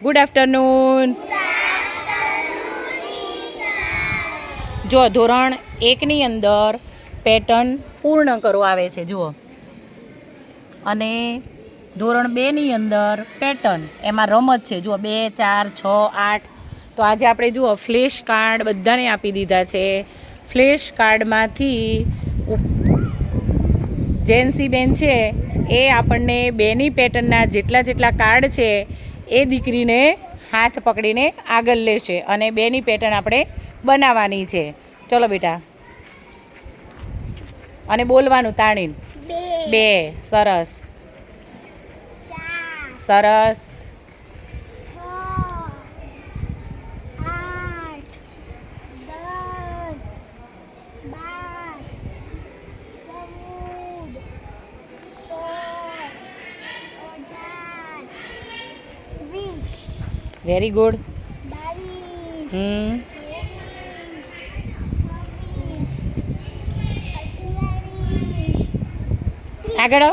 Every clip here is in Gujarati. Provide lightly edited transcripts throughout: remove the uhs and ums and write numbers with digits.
Good afternoon. જો ધોરણ 1ની અંદર પેટર્ન પૂર્ણ કરો આવે છે જુઓ, અને ધોરણ 2ની અંદર પેટર્ન એમાં રમત છે જુઓ 2, 4, 6, 8. તો આજે આપણે જુઓ ફ્લેશ કાર્ડ બધાને આપી દીધા છે. ફ્લેશ કાર્ડમાંથી જેન્સીબેન છે એ આપણને 2ની પેટર્નના જેટલા કાર્ડ છે એ દીકરીને હાથ પકડીને આગળ લેશે અને 2ની પેટર્ન આપણે બનાવવાની છે. ચલો બેટા, અને બોલવાનું તાણીને 2. સરસ સરસ. 8, 10, 12, 13, 14, 15, 16, 17, 18, 20. Very good. 22, 23, આગળ.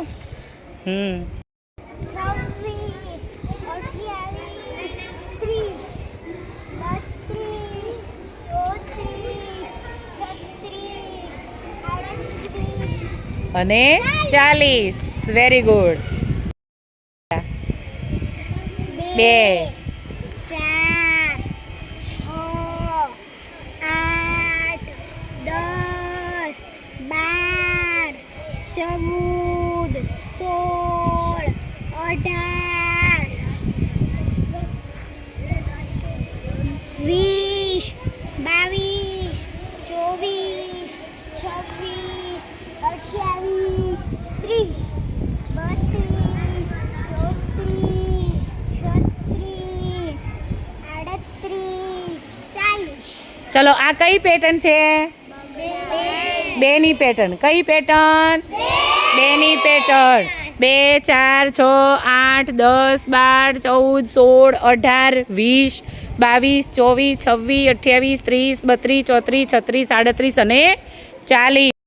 26, 28, 30, 32, 33, 34, 38, અને 40. Very good. 2, 4, 6, 8, 10, 12, 14, 16, 18, 20, 22, 24, 26, 28, 30, 32, 33, 38, 40. ચલો, આ કઈ પેટર્ન છે? 2ની પેટર્ન. કઈ પેટર્ન? 2ની પેટર્ન. 2, 4, 6, 8, 10, 12, 14, 16, 18, 20, 22, 24, 26, 28, 30, 32, 34, 36, 38 અને 40.